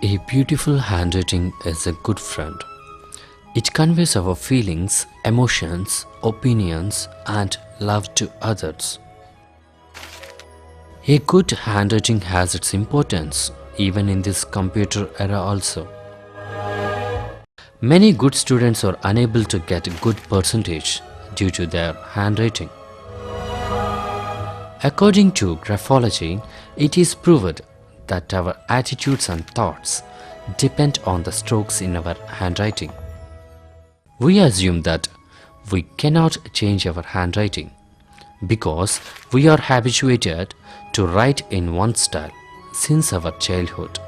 A beautiful handwriting is a good friend. It conveys our feelings, emotions, opinions, and love to others. A good handwriting has its importance, even in this computer era also. Many good students are unable to get a good percentage due to their handwriting. According to graphology, it is proved that our attitudes and thoughts depend on the strokes in our handwriting. We assume that we cannot change our handwriting because we are habituated to write in one style since our childhood.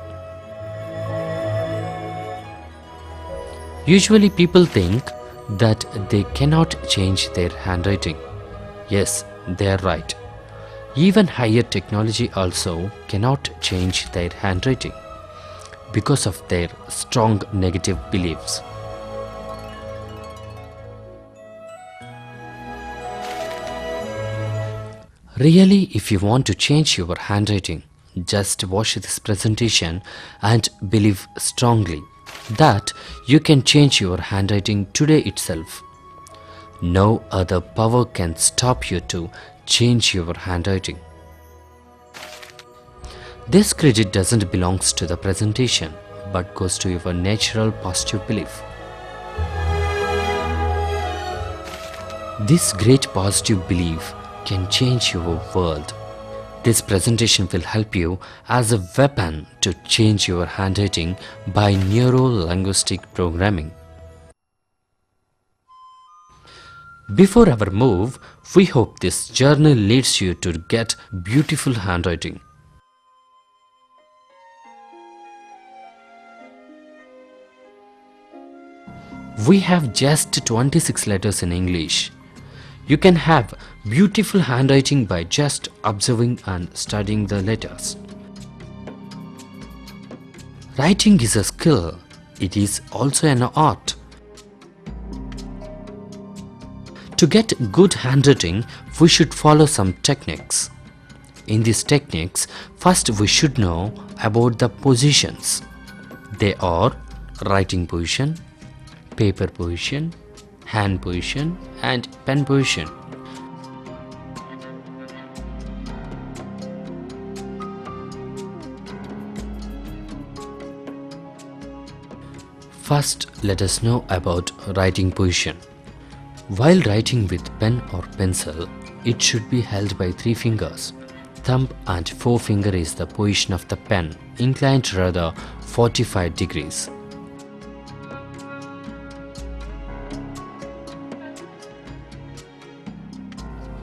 Usually people think that they cannot change their handwriting. Yes, they are right. Even higher technology also cannot change their handwriting because of their strong negative beliefs. Really, if you want to change your handwriting, just watch this presentation and believe strongly that you can change your handwriting today itself. No other power can stop you to change your handwriting. This credit doesn't belong to the presentation but goes to your natural positive belief. This great positive belief can change your world. This presentation will help you as a weapon to change your handwriting by neuro-linguistic programming. Before our move, we hope this journey leads you to get beautiful handwriting. We have just 26 letters in English. You can have beautiful handwriting by just observing and studying the letters. Writing is a skill. It is also an art. To get good handwriting, we should follow some techniques. In these techniques, first we should know about the positions. They are writing position, paper position, hand position, and pen position. First, let us know about writing position. While writing with pen or pencil, it should be held by 3 fingers. Thumb and forefinger is the position of the pen, inclined rather 45 degrees.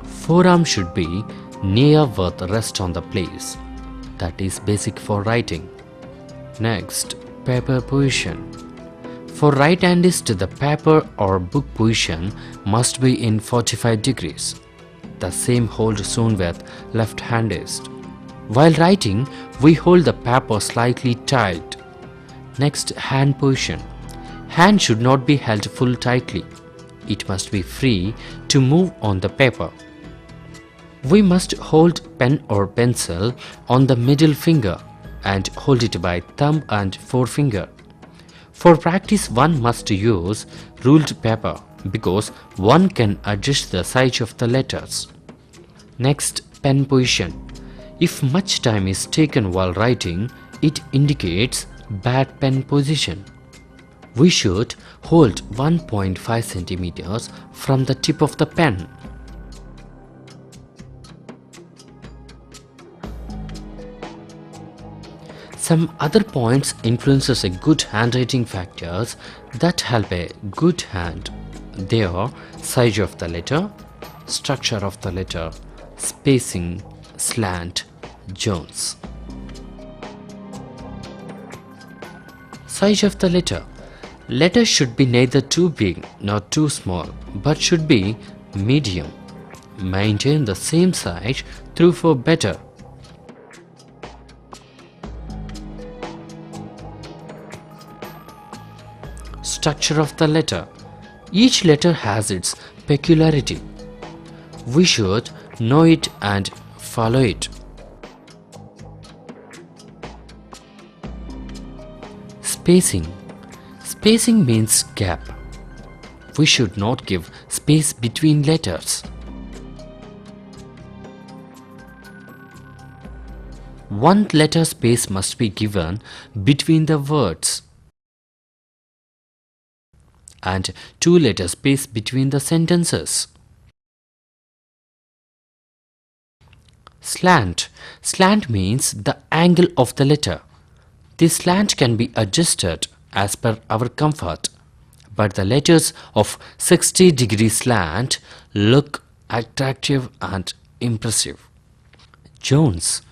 Forearm should be near with rest on the place. That is basic for writing. Next, paper position. For right-handist, the paper or book position must be in 45 degrees. The same holds soon with left-handist. While writing, we hold the paper slightly tight. Next, hand position. Hand should not be held full tightly. It must be free to move on the paper. We must hold pen or pencil on the middle finger and hold it by thumb and forefinger. For practice, one must use ruled paper because one can adjust the size of the letters. Next, pen position. If much time is taken while writing, it indicates bad pen position. We should hold 1.5 centimeters from the tip of the pen. Some other points influences a good handwriting factors that help a good hand. They are size of the letter, structure of the letter, spacing, slant, jones. Size of the letter. Letters should be neither too big nor too small, but should be medium. Maintain the same size through for better. Structure of the letter. Each letter has its peculiarity. We should know it and follow it. Spacing. Spacing means gap. We should not give space between letters. One letter space must be given between the words and 2 letter space between the sentences. Slant. Slant means the angle of the letter. This slant can be adjusted as per our comfort, but the letters of 60-degree slant look attractive and impressive. Zones.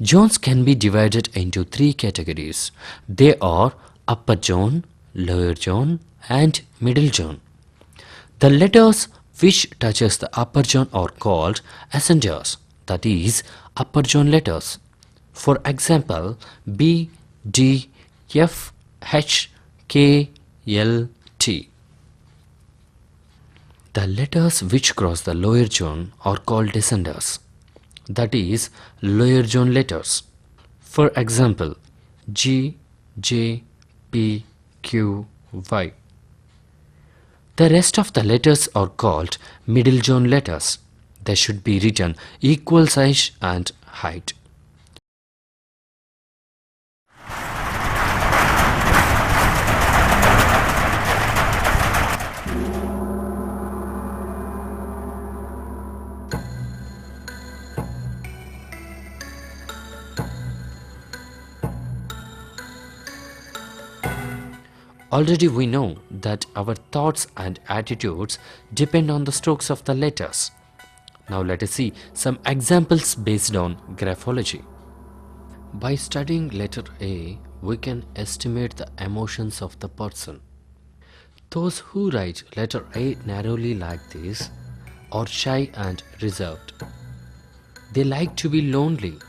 Zones can be divided into 3 categories. They are upper zone, lower zone and middle zone. The letters which touches the upper zone are called accenters, that is upper zone letters. For example, B, D, F, H, K, L, T. The letters which cross the lower zone are called descenders, that is lower zone letters. For example, G, J, P, Q, Y. The rest of the letters are called middle zone letters. They should be written equal size and height. Already we know that our thoughts and attitudes depend on the strokes of the letters. Now let us see some examples based on graphology. By studying letter A, we can estimate the emotions of the person. Those who write letter A narrowly like this are shy and reserved. They like to be lonely.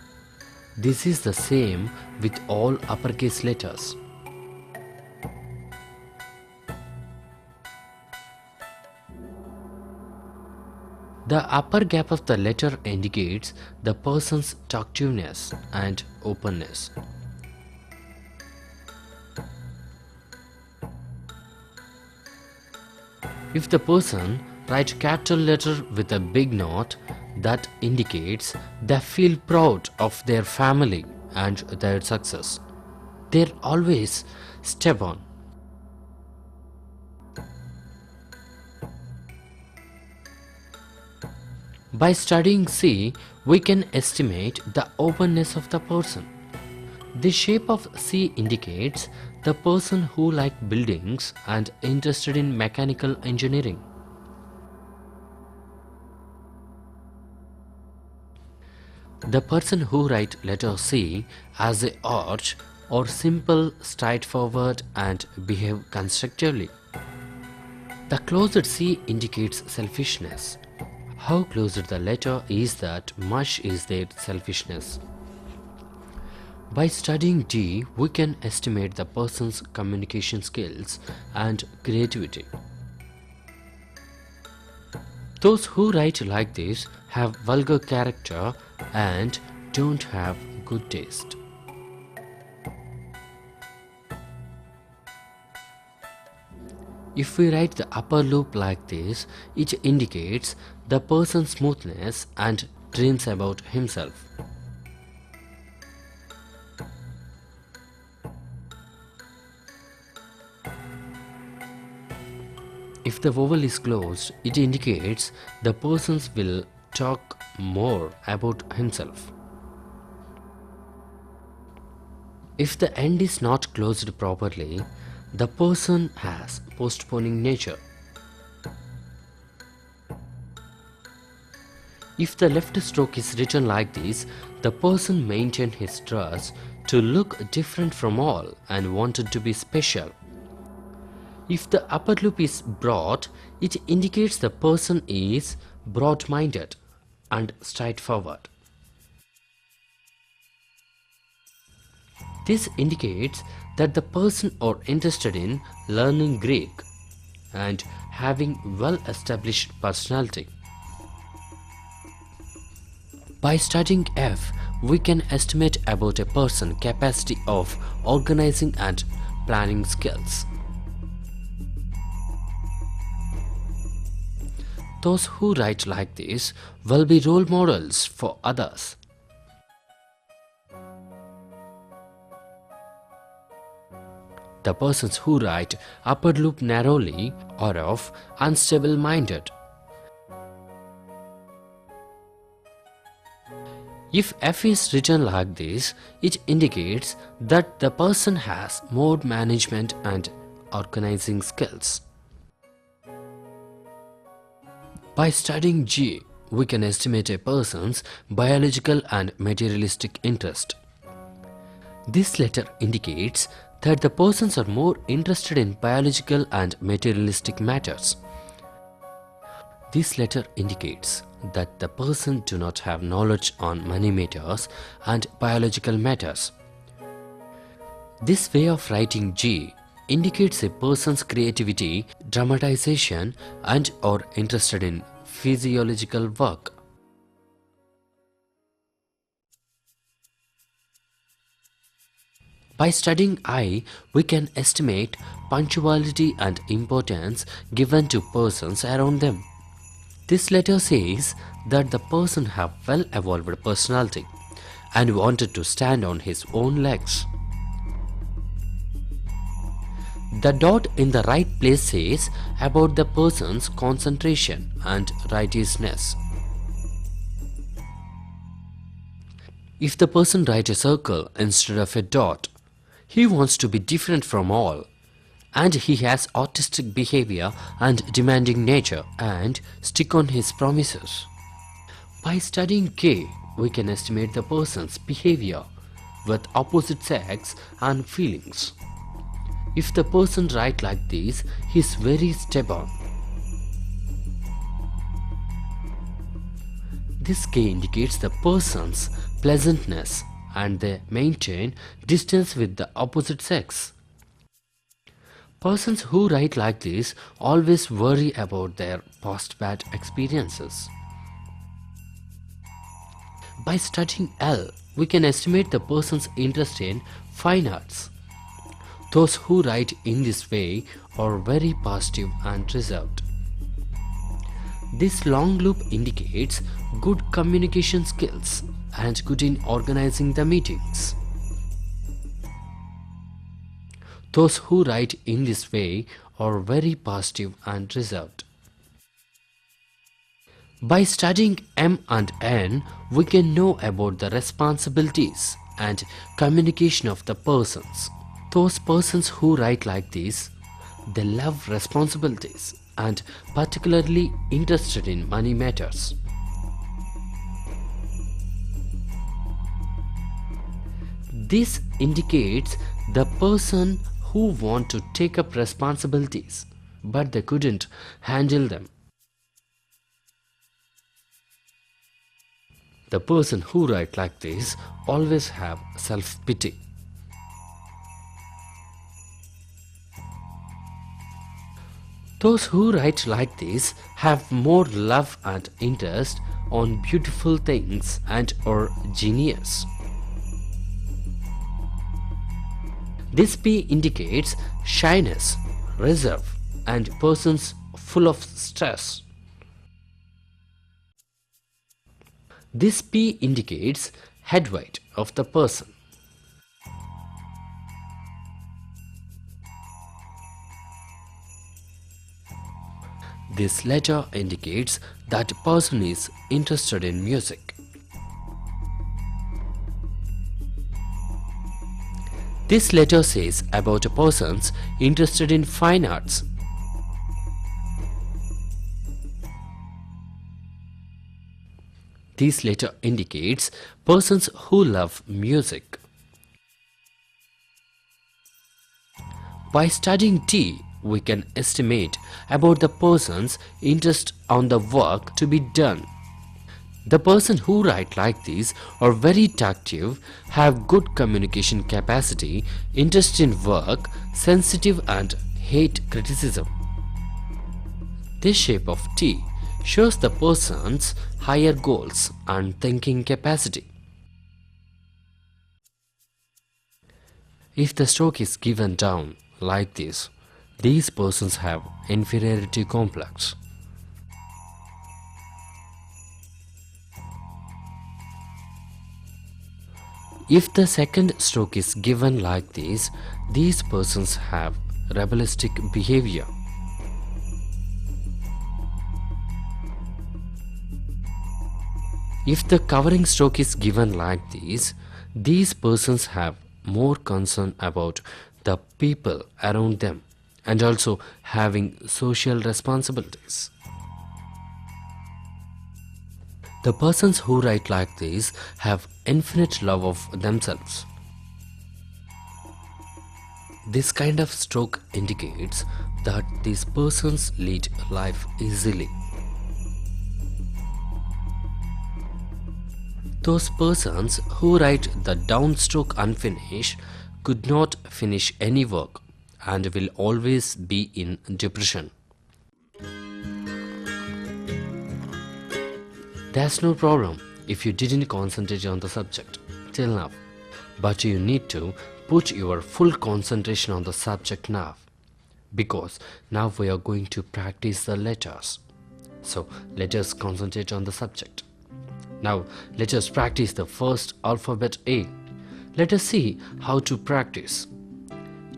This is the same with all uppercase letters. The upper gap of the letter indicates the person's talkativeness and openness. If the person writes capital letter with a big knot, that indicates they feel proud of their family and their success. They're always stubborn. By studying C, we can estimate the openness of the person. The shape of C indicates the person who likes buildings and interested in mechanical engineering. The person who writes letter C as a arch are simple, straightforward and behave constructively. The closed C indicates selfishness. How closed the letter is, that much is their selfishness. By studying D, we can estimate the person's communication skills and creativity. Those who write like this have vulgar character and don't have good taste. If we write the upper loop like this, it indicates the person's smoothness and dreams about himself. If the vowel is closed, it indicates the person will talk more about himself. If the end is not closed properly, the person has postponing nature. If the left stroke is written like this, the person maintained his dress to look different from all and wanted to be special. If the upper loop is broad, it indicates the person is broad-minded and straightforward. This indicates that the person are interested in learning Greek and having well-established personality. By studying F, we can estimate about a person's capacity of organizing and planning skills. Those who write like this will be role models for others. The persons who write upper loop narrowly are of unstable minded. If F is written like this, it indicates that the person has more management and organizing skills. By studying G, we can estimate a person's biological and materialistic interest. This letter indicates that the persons are more interested in biological and materialistic matters. This letter indicates that the person do not have knowledge on money matters and biological matters. This way of writing G indicates a person's creativity, dramatization, and or interested in physiological work. By studying I, we can estimate punctuality and importance given to persons around them. This letter says that the person have well-evolved personality and wanted to stand on his own legs. The dot in the right place says about the person's concentration and righteousness. If the person writes a circle instead of a dot, he wants to be different from all, and he has artistic behavior and demanding nature and stick on his promises. By studying K, we can estimate the person's behavior with opposite sex and feelings. If the person writes like this, he is very stubborn. This K indicates the person's pleasantness and they maintain distance with the opposite sex. Persons who write like this always worry about their past bad experiences. By studying L, we can estimate the person's interest in fine arts. Those who write in this way are very positive and reserved. This long loop indicates good communication skills and good in organizing the meetings. Those who write in this way are very positive and reserved. By studying M and N, we can know about the responsibilities and communication of the persons. Those persons who write like this, they love responsibilities and particularly interested in money matters. This indicates the person who want to take up responsibilities, but they couldn't handle them. The person who write like this always have self-pity. Those who write like this have more love and interest on beautiful things and are genius. This P indicates shyness, reserve, and persons full of stress. This P indicates head weight of the person. This letter indicates that a person is interested in music. This letter says about a person's interested in fine arts. This letter indicates persons who love music. By studying T, we can estimate about the person's interest on the work to be done. The person who write like this are very talkative, have good communication capacity, interest in work, sensitive and hate criticism. This shape of T shows the person's higher goals and thinking capacity. If the stroke is given down like this, these persons have inferiority complex. If the second stroke is given like this, these persons have rebellistic behavior. If the covering stroke is given like this, these persons have more concern about the people around them and also having social responsibilities. The persons who write like this have infinite love of themselves. This kind of stroke indicates that these persons lead life easily. Those persons who write the downstroke unfinished could not finish any work and will always be in depression. That's no problem if you didn't concentrate on the subject till now, but you need to put your full concentration on the subject now, because now we are going to practice the letters. So let us concentrate on the subject. Now let us practice the first alphabet A. Let us see how to practice.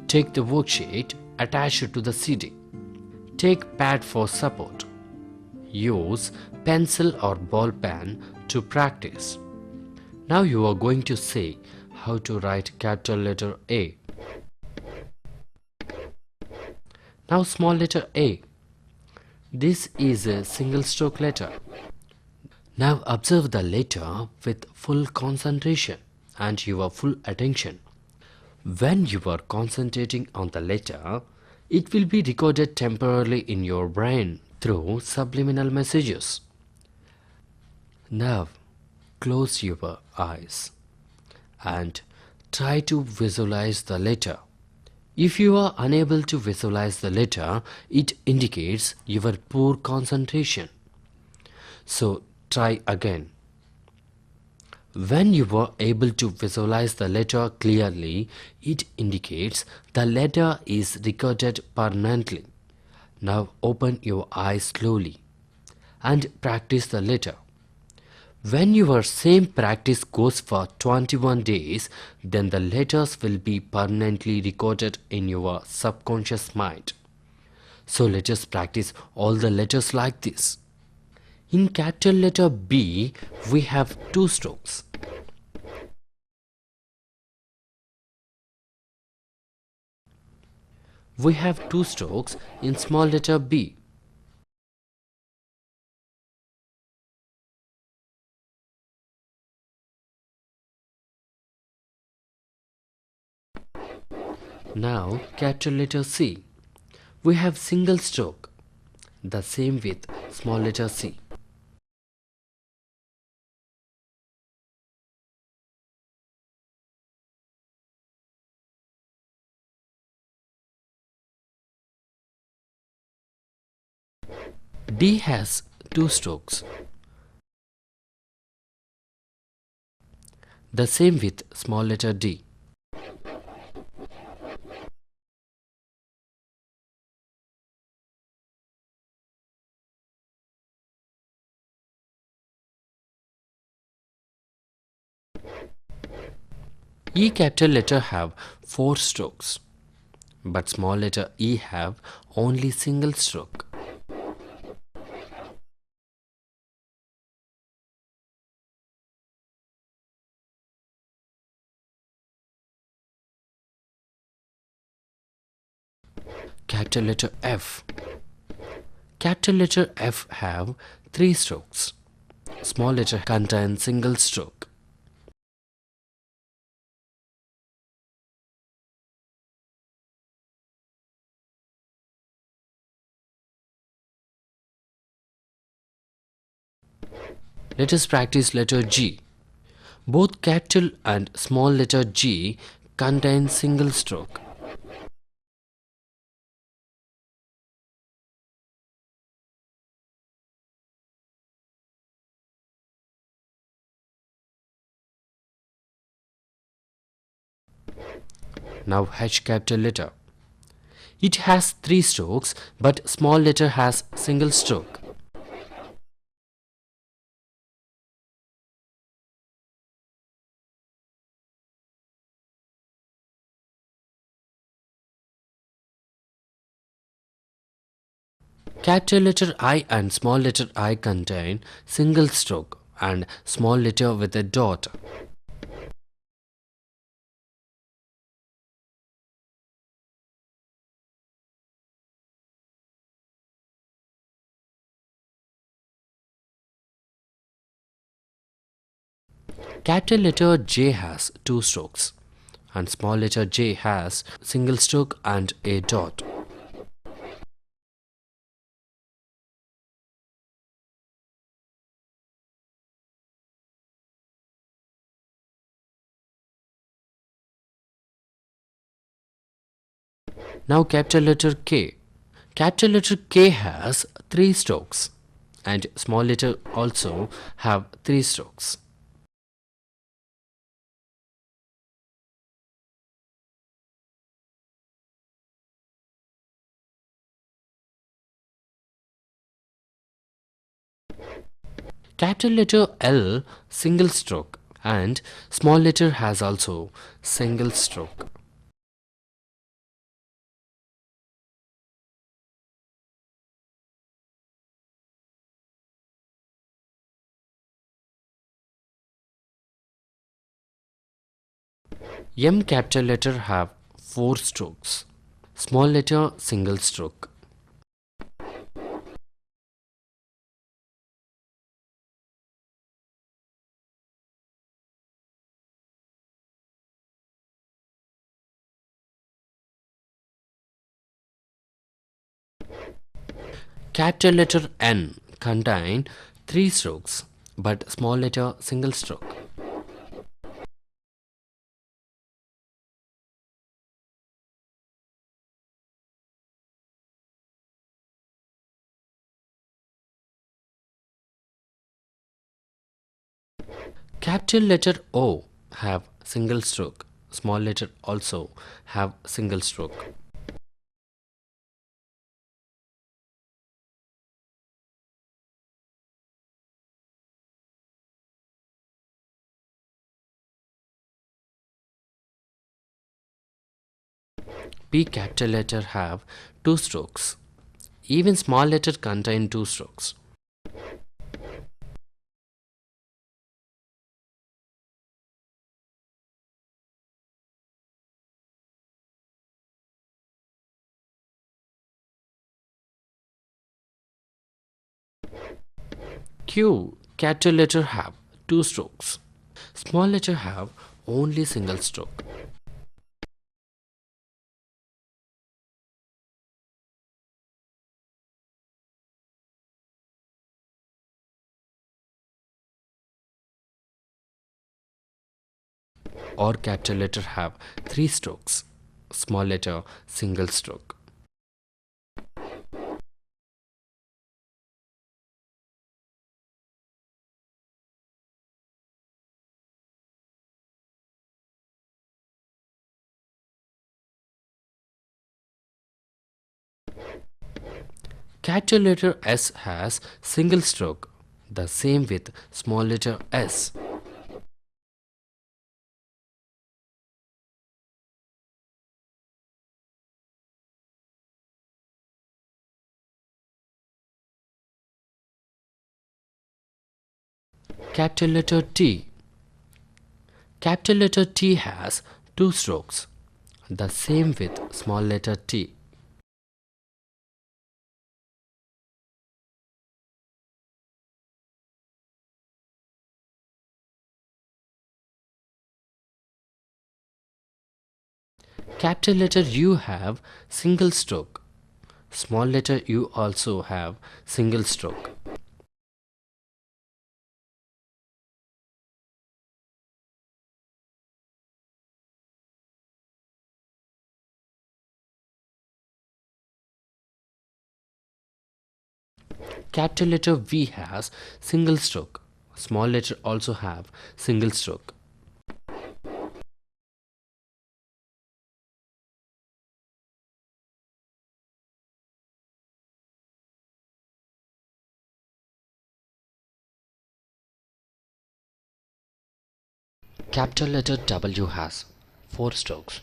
Take the worksheet, attach it to the CD. Take pad for support. Use pencil or ball pen to practice. Now you are going to say how to write capital letter A. Now small letter A. This is a single stroke letter. Now observe the letter with full concentration and your full attention. When you are concentrating on the letter, it will be recorded temporarily in your brain through subliminal messages. Now close your eyes and try to visualize the letter. If you are unable to visualize the letter, it indicates your poor concentration. So try again. When you are able to visualize the letter clearly, it indicates the letter is recorded permanently. Now open your eyes slowly and practice the letter. When your same practice goes for 21 days, then the letters will be permanently recorded in your subconscious mind. So let us practice all the letters like this. In capital letter B, we have two strokes. We have two strokes in small letter B. Now capital letter C. We have single stroke. The same with small letter C. D has two strokes. The same with small letter D. E capital letter have four strokes, but small letter E have only single stroke. Capital letter F. Capital letter F have three strokes. Small letter contain single stroke. Let us practice letter G. Both capital and small letter G contain single stroke. Now H capital letter. It has 3 strokes, but small letter has single stroke. Capital letter I and small letter I contain single stroke and small letter with a dot. Capital letter J has 2 strokes and small letter J has single stroke and a dot. Now capital letter K. Capital letter K has 3 strokes and small letter also have 3 strokes. Capital letter L single stroke and small letter has also single stroke. M capital letter have 4 strokes. Small letter single stroke. Capital letter N contain 3 strokes but small letter single stroke. Capital letter O have single stroke. Small letter also have single stroke. P capital letter have 2 strokes. Even small letter contain 2 strokes. Q capital letter have 2 strokes. Small letter have only single stroke. Or capital letter have 3 strokes. Small letter single stroke. Capital letter S has single stroke. The same with small letter s. Capital letter T. Capital letter T has 2 strokes. The same with small letter t. Capital letter U have single stroke. Small letter u also have single stroke. Capital letter V has single stroke. Small letter also have single stroke. Capital letter W has 4 strokes.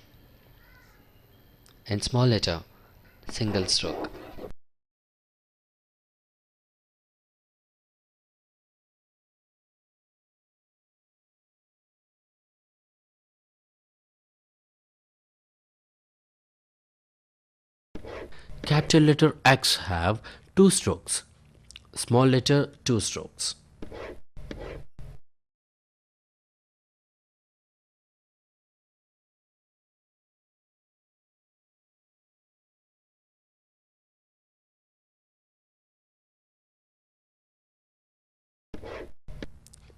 In small letter, single stroke. Capital letter X have 2 strokes. Small letter 2 strokes.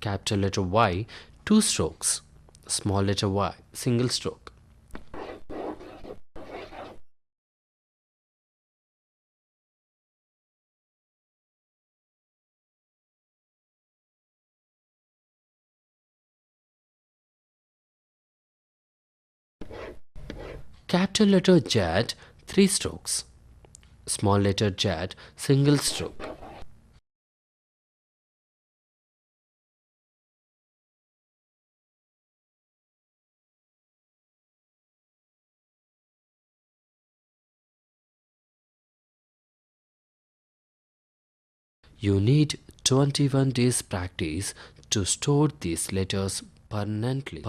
Capital letter Y 2 strokes. Small letter y single stroke. Capital letter Z 3 strokes. Small letter Z single stroke. You need 21 days practice to store these letters permanently.